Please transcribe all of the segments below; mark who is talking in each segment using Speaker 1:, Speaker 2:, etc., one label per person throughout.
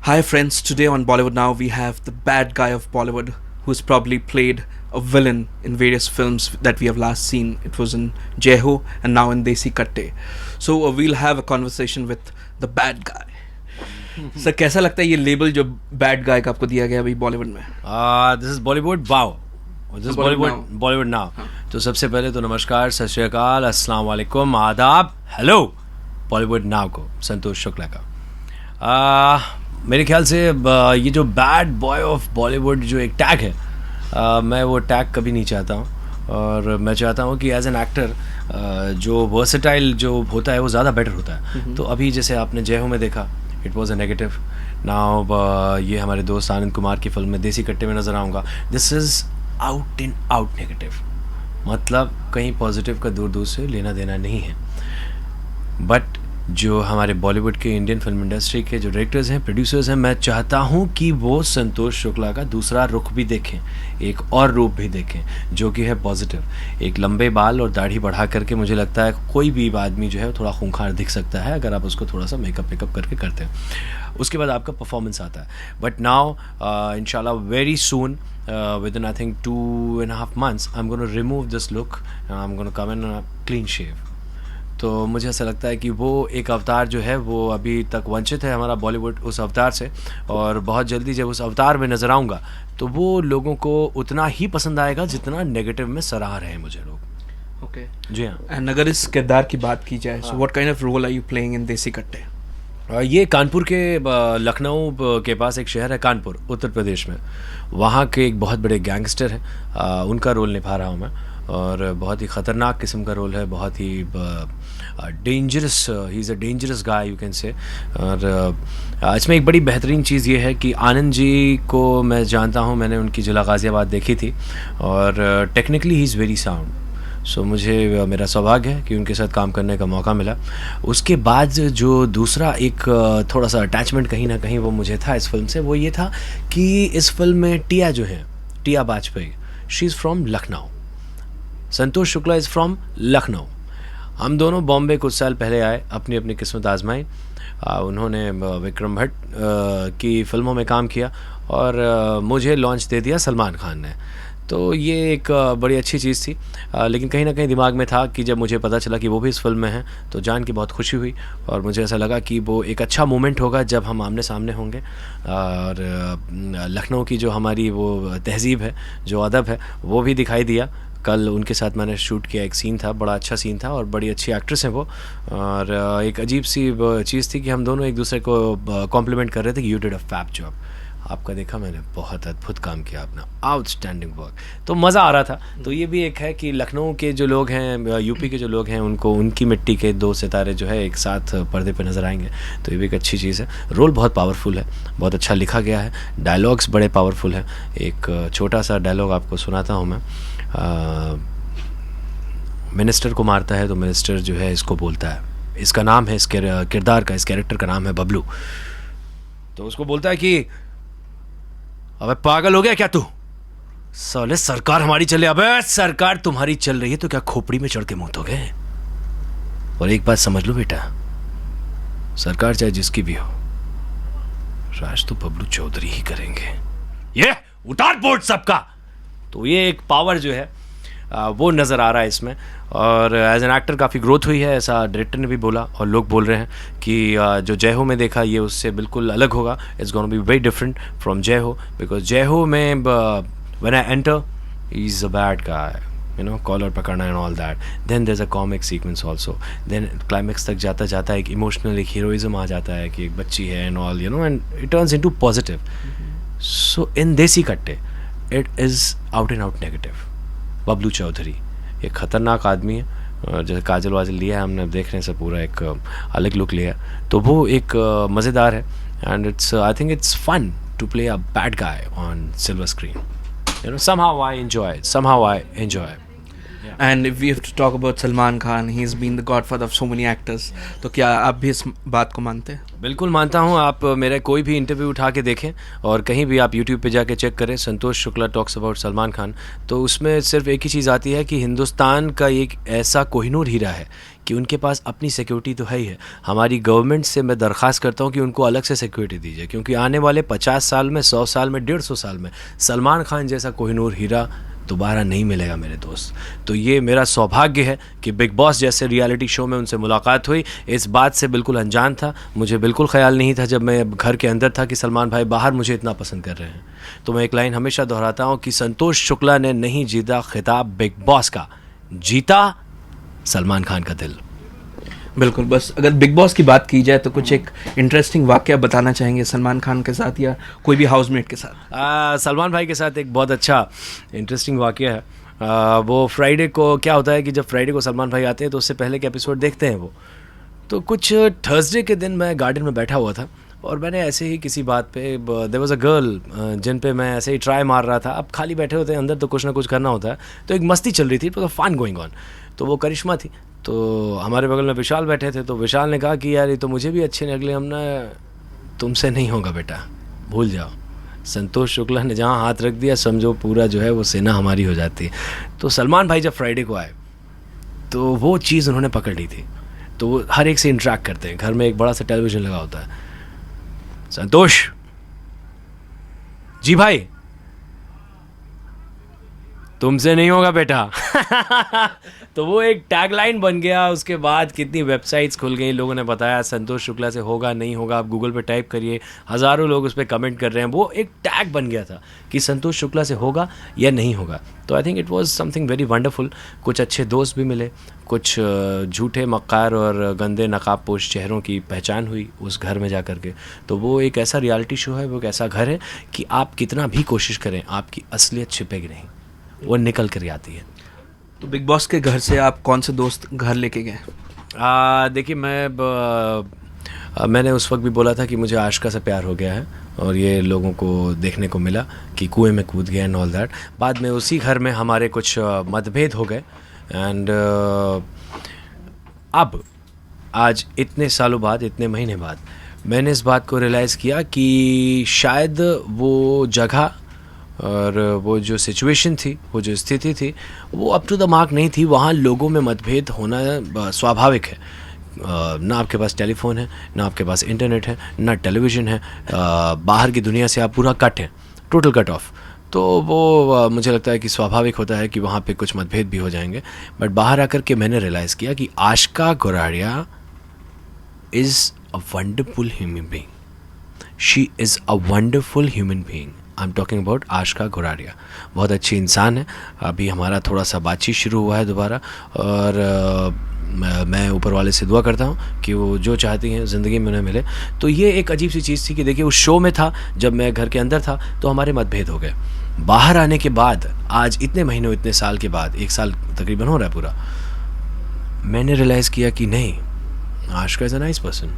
Speaker 1: Hi, friends. Today on Bollywood Now, we have the bad guy of Bollywood who's probably played a villain in various films that we have last seen. It was in Jeho and now in Desi Katte. So, we'll have a conversation with the bad guy. Sir कैसा लगता है ये label जो bad guy का आपको दिया गया अभी बॉलीवुड में?
Speaker 2: This is Bollywood wow, this is Bollywood now. तो सबसे पहले तो नमस्कार, सत श्री अकाल, अस्सलाम वालेकुम, आदाब, हेलो बॉलीवुड नाउ को संतोष शुक्ला का। मेरे ख्याल से ये जो बैड बॉय ऑफ बॉलीवुड जो एक टैग है, मैं वो टैग कभी नहीं चाहता हूँ। और मैं चाहता हूँ कि एज एन एक्टर जो वर्सेटाइल जो होता है वो ज़्यादा बेटर होता है। तो अभी जैसे आपने जय हो में देखा, it was a negative. Now ये हमारे दोस्त आनंद कुमार की फिल्म में देसी कट्टे में नज़र आऊँगा, this is out in out negative. मतलब कहीं पॉजिटिव का दूर दूर से लेना देना नहीं है। बट जो हमारे बॉलीवुड के इंडियन फिल्म इंडस्ट्री के जो डायरेक्टर्स हैं, प्रोड्यूसर्स हैं, मैं चाहता हूँ कि वो संतोष शुक्ला का दूसरा रुख भी देखें, एक और रूप भी देखें जो कि है पॉजिटिव। एक लंबे बाल और दाढ़ी बढ़ा करके मुझे लगता है कोई भी आदमी जो है थोड़ा खूंखार दिख सकता है अगर आप उसको थोड़ा सा मेकअप करके करते हैं। उसके बाद आपका परफॉर्मेंस आता है। बट नाउ इंशाल्लाह very soon within I think 2.5 months I'm going to remove this look and I'm going to come in a clean shave। तो मुझे ऐसा लगता है कि वो एक अवतार जो है वो अभी तक वंचित है हमारा बॉलीवुड उस अवतार से, और बहुत जल्दी जब उस अवतार में नज़र आऊँगा तो वो लोगों को उतना ही पसंद आएगा जितना नेगेटिव में सराह रहे हैं मुझे लोग।
Speaker 1: ओके
Speaker 2: जी हाँ।
Speaker 1: एंड अगर इस किरदार की बात की जाए, so what kind of role are you playing in Desi Kattey?
Speaker 2: ये कानपुर के लखनऊ के पास एक शहर है कानपुर, उत्तर प्रदेश में। वहाँ के एक बहुत बड़े गैंगस्टर हैं, उनका रोल निभा रहा हूँ मैं। और बहुत ही ख़तरनाक किस्म का रोल है, बहुत ही dangerous, he is a dangerous guy you can say. और इसमें एक बड़ी बेहतरीन चीज़ ये है कि आनंद जी को मैं जानता हूँ, मैंने उनकी जिला गाज़ियाबाद देखी थी, और technically he is very sound. So मुझे मेरा सौभाग्य है कि उनके साथ काम करने का मौका मिला। उसके बाद जो दूसरा एक थोड़ा सा अटैचमेंट कहीं ना कहीं वो मुझे था इस फिल्म से, वो ये था कि इस फिल्म में टिया जो है, Tia Bajpai, she is from Lucknow, Santosh Shukla is from Lucknow. हम दोनों बॉम्बे कुछ साल पहले आए, अपनी अपनी किस्मत आजमाई। उन्होंने विक्रम भट्ट की फ़िल्मों में काम किया और मुझे लॉन्च दे दिया सलमान खान ने। तो ये एक बड़ी अच्छी चीज़ थी। लेकिन कहीं ना कहीं दिमाग में था कि जब मुझे पता चला कि वो भी इस फिल्म में हैं तो जान के बहुत खुशी हुई, और मुझे ऐसा लगा कि वो एक अच्छा मोमेंट होगा जब हम आमने सामने होंगे। और लखनऊ की जो हमारी वो तहज़ीब है, जो अदब है, वो भी दिखाई दिया। कल उनके साथ मैंने शूट किया, एक सीन था, बड़ा अच्छा सीन था, और बड़ी अच्छी एक्ट्रेस हैं वो। और एक अजीब सी चीज़ थी कि हम दोनों एक दूसरे को कॉम्प्लीमेंट कर रहे थे कि you did a fab job. आपका देखा मैंने, बहुत अद्भुत काम किया आपने, आउटस्टैंडिंग वर्क। तो मज़ा आ रहा था। तो ये भी एक है कि लखनऊ के जो लोग हैं, यूपी के जो लोग हैं, उनको उनकी मिट्टी के दो सितारे जो है एक साथ पर्दे पे नज़र आएंगे। तो ये भी एक अच्छी चीज़ है। रोल बहुत पावरफुल है, बहुत अच्छा लिखा गया है, डायलॉग्स बड़े पावरफुल हैं। एक छोटा सा डायलॉग आपको सुनाता हूँ मैं। मिनिस्टर को मारता है तो मिनिस्टर जो है इसको बोलता है, इसका नाम है, इस किरदार का, इस कैरेक्टर का नाम है बबलू। तो उसको बोलता है कि अबे पागल हो गया क्या तू, साले सरकार हमारी चले। अबे सरकार तुम्हारी चल रही है तो क्या खोपड़ी में चढ़ के मुँतोगे? और एक बात समझ लो बेटा, सरकार चाहे जिसकी भी हो, राज तो बबलू चौधरी ही करेंगे। ये उतार बोर्ड सबका। तो ये एक पावर जो है वो नज़र आ रहा है इसमें। और एज एन एक्टर काफ़ी ग्रोथ हुई है, ऐसा डायरेक्टर ने भी बोला, और लोग बोल रहे हैं कि जो जय हो में देखा ये उससे बिल्कुल अलग होगा। It's gonna be very different from Jai Ho, because Jai Ho में when I enter he is a bad guy, you know, collar पकड़ना and all that. Then there is a comic sequence also. Then climax तक जाता जाता एक इमोशनल, एक heroism आ जाता है कि एक बच्ची है and all, you know, and it turns into positive. So in Desi Katte it is out and out negative. Bablu Chaudhary एक ख़तरनाक आदमी है, जैसे काजल वाजल लिया है हमने, देख रहे हैं से पूरा एक अलग लुक लिया, तो वो एक मज़ेदार है। And it's I think it's fun to play a bad guy on silver screen, you know, somehow I enjoy it, somehow I enjoy it।
Speaker 1: And if we have to talk about Salman Khan, he's been the godfather of so many actors. तो क्या आप भी इस बात को मानते हैं?
Speaker 2: बिल्कुल मानता हूँ. आप मेरा कोई भी इंटरव्यू उठा के देखें और कहीं भी आप यूट्यूब पे जाके चेक करें संतोष शुक्ला टॉक्स अबाउट सलमान खान, तो उसमें सिर्फ एक ही चीज़ आती है कि हिंदुस्तान का एक ऐसा कोहिनूर हीरा है कि उनके पास अपनी सिक्योरिटी तो है ही है. हमारी गवर्नमेंट से मैं दरख्वास्त करता हूँ कि उनको अलग से सिक्योरिटी दीजिए, क्योंकि आने वाले 50 साल में, 100 साल में, 150 साल में सलमान खान जैसा कोहिनूर हीरा दोबारा नहीं मिलेगा मेरे दोस्त. तो ये मेरा सौभाग्य है कि बिग बॉस जैसे रियलिटी शो में उनसे मुलाकात हुई. इस बात से बिल्कुल अनजान था, मुझे बिल्कुल ख्याल नहीं था जब मैं घर के अंदर था कि सलमान भाई बाहर मुझे इतना पसंद कर रहे हैं. तो मैं एक लाइन हमेशा दोहराता हूँ कि संतोष शुक्ला ने नहीं जीता खिताब बिग बॉस का, जीता सलमान खान का दिल.
Speaker 1: बिल्कुल. बस अगर बिग बॉस की बात की जाए तो कुछ एक इंटरेस्टिंग वाकया बताना चाहेंगे सलमान खान के साथ या कोई भी हाउसमेट के साथ?
Speaker 2: सलमान भाई के साथ एक बहुत अच्छा इंटरेस्टिंग वाकया है. वो फ्राइडे को क्या होता है कि जब फ्राइडे को सलमान भाई आते हैं तो उससे पहले के एपिसोड देखते हैं वो. तो कुछ थर्सडे के दिन मैं गार्डन में बैठा हुआ था और मैंने ऐसे ही किसी बात पे, देयर वाज अ गर्ल जिन पे मैं ऐसे ही ट्राई मार रहा था. अब खाली बैठे होते हैं अंदर तो कुछ ना कुछ करना होता है, तो एक मस्ती चल रही थी, तो फन गोइंग ऑन. तो वो करिश्मा थी. तो हमारे बगल में विशाल बैठे थे, तो विशाल ने कहा कि यार ये तो मुझे भी अच्छे निकले, हमने तुमसे नहीं होगा बेटा, भूल जाओ. संतोष शुक्ला ने जहाँ हाथ रख दिया समझो पूरा जो है वो सेना हमारी हो जाती है. तो सलमान भाई जब फ्राइडे को आए तो वो चीज़ उन्होंने पकड़ ली थी. तो वो हर एक से इंटरेक्ट करते हैं. घर में एक बड़ा सा टेलीविज़न लगा होता है. संतोष जी भाई, तुमसे नहीं होगा बेटा. तो वो एक टैगलाइन बन गया. उसके बाद कितनी वेबसाइट्स खुल गई, लोगों ने बताया संतोष शुक्ला से होगा नहीं होगा. आप गूगल पे टाइप करिए, हज़ारों लोग उस पर कमेंट कर रहे हैं. वो एक टैग बन गया था कि संतोष शुक्ला से होगा या नहीं होगा. तो I think it was something very wonderful. कुछ अच्छे दोस्त भी मिले, कुछ झूठे मक्कार और गंदे नकाबपोश चेहरों की पहचान हुई उस घर में जा कर के. तो वो एक ऐसा रियलिटी शो है, वो एक ऐसा घर है कि आप कितना भी कोशिश करें आपकी असलियत छिपेगी नहीं, वो निकल कर आती है.
Speaker 1: तो बिग बॉस के घर से आप कौन से दोस्त घर लेके गए?
Speaker 2: देखिए मैंने उस वक्त भी बोला था कि मुझे आशिका से प्यार हो गया है और ये लोगों को देखने को मिला कि कुएं में कूद गया एंड ऑल दैट. बाद में उसी घर में हमारे कुछ मतभेद हो गए एंड अब आज इतने सालों बाद, इतने महीने बाद मैंने इस बात को रियलाइज़ किया कि शायद वो जगह और वो जो सिचुएशन थी, वो जो स्थिति थी, वो अप टू द मार्क नहीं थी. वहाँ लोगों में मतभेद होना स्वाभाविक है. ना आपके पास टेलीफोन है, ना आपके पास इंटरनेट है, ना टेलीविज़न है. बाहर की दुनिया से आप पूरा कट हैं, टोटल कट ऑफ. तो वो मुझे लगता है कि स्वाभाविक होता है कि वहाँ पे कुछ मतभेद भी हो जाएंगे. बट बाहर आकर के मैंने रियलाइज़ किया कि Ashika Goradia is a wonderful human being. She is a wonderful human being. I am talking about Ashika Goradia. बहुत अच्छी इंसान है. अभी हमारा थोड़ा सा बातचीत शुरू हुआ है दोबारा और मैं ऊपर वाले से दुआ करता हूँ कि वो जो चाहती हैं ज़िंदगी में उन्हें मिले. तो ये एक अजीब सी चीज़ थी कि देखिए उस शो में था, जब मैं घर के अंदर था तो हमारे मतभेद हो गए. बाहर आने के बाद आज इतने महीनों, इतने साल के बाद, 1 साल तकरीबन हो रहा है पूरा, मैंने रियलाइज़ किया कि नहीं, Ashika is a nice person.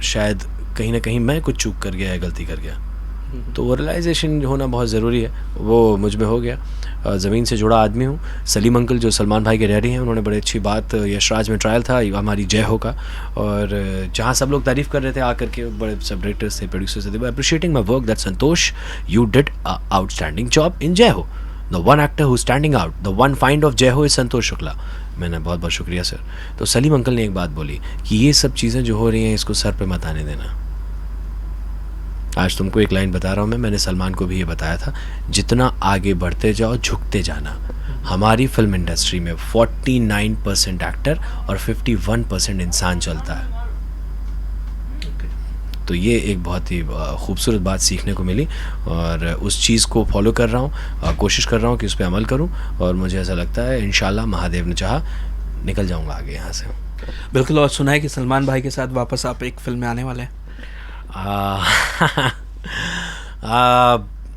Speaker 2: शायद कहीं ना कहीं मैं कुछ चूक कर गया है, गलती कर गया. तो वो रियलाइजेशन होना बहुत ज़रूरी है. वो मुझ में हो गया. ज़मीन से जुड़ा आदमी हूँ. सलीम अंकल जो सलमान भाई के डैडी हैं, उन्होंने बड़ी अच्छी बात, यशराज में ट्रायल था हमारी जय हो का, और जहाँ सब लोग तारीफ़ कर रहे थे आकर के, बड़े सब डायरेक्टर्स थे, प्रोड्यूसर्स थे, appreciating my work that Santosh you did a outstanding job in जय हो. The one actor who standing out, the one find of जय हो इज़ संतोष शुक्ला. मैंने बहुत बहुत शुक्रिया सर. तो सलीम अंकल ने एक बात बोली कि ये सब चीज़ें जो हो रही हैं इसको सर पे मत आने देना. आज तुमको एक लाइन बता रहा हूँ मैंने सलमान को भी ये बताया था, जितना आगे बढ़ते जाओ झुकते जाना. हमारी फिल्म इंडस्ट्री में 49% एक्टर और 51% इंसान चलता है. तो ये एक बहुत ही खूबसूरत बात सीखने को मिली और उस चीज़ को फॉलो कर रहा हूँ, कोशिश कर रहा हूँ कि उस पर अमल करूँ, और मुझे ऐसा लगता है इंशाल्लाह महादेव ने चाहा निकल जाऊँगा आगे यहाँ से.
Speaker 1: बिल्कुल. और सुना है कि सलमान भाई के साथ वापस आप एक फिल्म में आने वाले हैं.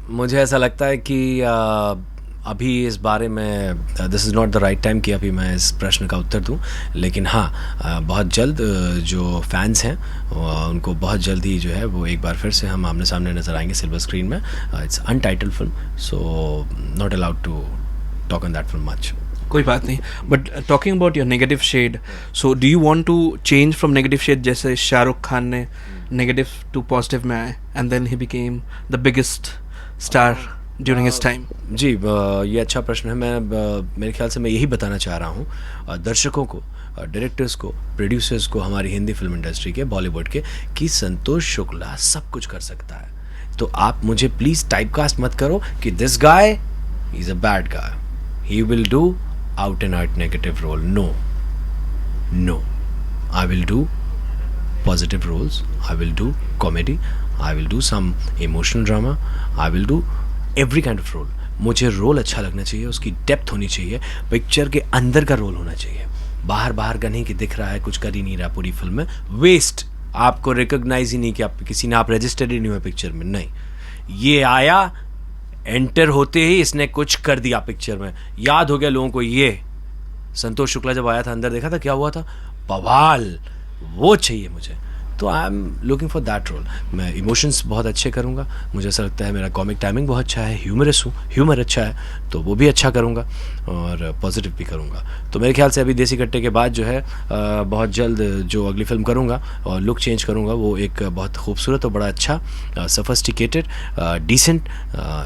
Speaker 2: मुझे ऐसा लगता है कि अभी इस बारे में this is not the right time कि अभी मैं इस प्रश्न का उत्तर दूं. लेकिन हाँ, बहुत जल्द जो फैंस हैं उनको बहुत जल्द ही जो है वो एक बार फिर से हम आमने सामने नज़र आएंगे सिल्वर स्क्रीन में. It's untitled film, so not allowed to talk on that film much.
Speaker 1: कोई बात नहीं. But talking about your negative shade, so do you want to change from negative shade जैसे शाहरुख खान ने negative to positive में आए and then he became the biggest star during his time?
Speaker 2: जी, ये अच्छा प्रश्न है. मेरे ख्याल से मैं यही बताना चाह रहा हूँ दर्शकों को, डायरेक्टर्स को, प्रोड्यूसर्स को, हमारी हिंदी फिल्म इंडस्ट्री के, बॉलीवुड के, कि संतोष शुक्ला सब कुछ कर सकता है. तो आप मुझे प्लीज़ टाइपकास्ट मत करो कि this guy is a bad guy, he will do out and out negative role. No, I will do positive roles. I will do comedy. I will do some emotional drama. I will do every kind of role. मुझे role अच्छा लगना चाहिए, उसकी depth होनी चाहिए, picture के अंदर का रोल होना चाहिए, बाहर का नहीं कि दिख रहा है कुछ कर ही नहीं रहा पूरी फिल्म में, वेस्ट, आपको रिकॉग्नाइज ही नहीं कि आप किसी ने, आप रजिस्टर्ड ही नहीं हुए पिक्चर में. नहीं, ये आया, एंटर होते ही इसने कुछ कर दिया पिक्चर में, याद हो गया लोगों को. ये संतोष शुक्ला जब आया था, अंदर देखा था क्या हुआ था, बवाल. वो चाहिए मुझे. तो I am looking for that role. मैं इमोशंस बहुत अच्छे करूँगा, मुझे ऐसा लगता है मेरा कॉमिक टाइमिंग बहुत अच्छा है, ह्यूमरस हूँ, ह्यूमर अच्छा है, तो वो भी अच्छा करूँगा और पॉजिटिव भी करूँगा. तो मेरे ख्याल से अभी देसी कट्टे के बाद जो है बहुत जल्द जो अगली फिल्म करूँगा और लुक चेंज करूँगा, वो एक बहुत खूबसूरत और बड़ा अच्छा, sophisticated, decent,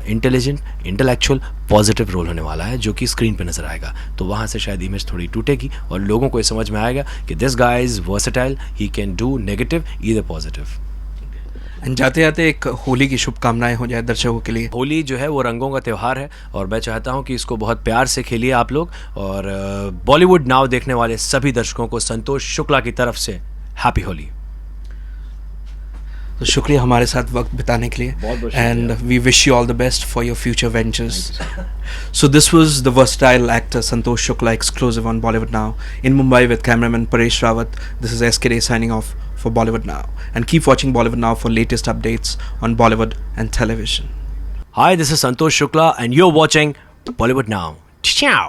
Speaker 2: intelligent, intellectual, positive role होने वाला है, जो कि स्क्रीन पे नजर आएगा. तो वहाँ से शायद इमेज थोड़ी टूटेगी और लोगों को ये समझ में आएगा कि this guy is versatile, he can do negative either positive.
Speaker 1: And जाते जाते एक होली की शुभकामनाएं हो जाए दर्शकों के लिए.
Speaker 2: होली जो है वो रंगों का त्यौहार है और मैं चाहता हूँ कि इसको बहुत प्यार से खेलिए आप लोग. और बॉलीवुड नाउ देखने वाले सभी दर्शकों को संतोष शुक्ला की तरफ से हैप्पी होली.
Speaker 1: तो शुक्रिया हमारे साथ वक्त बिताने के लिए, and we wish you all the best for your future ventures. So this was the versatile actor Santosh Shukla exclusive on Bollywood Now in Mumbai with cameraman Paresh Rawat. This is SK Day signing off for Bollywood Now, and keep watching Bollywood Now for latest updates on Bollywood and television.
Speaker 2: Hi, this is Santosh Shukla and you're watching Bollywood Now. Ciao.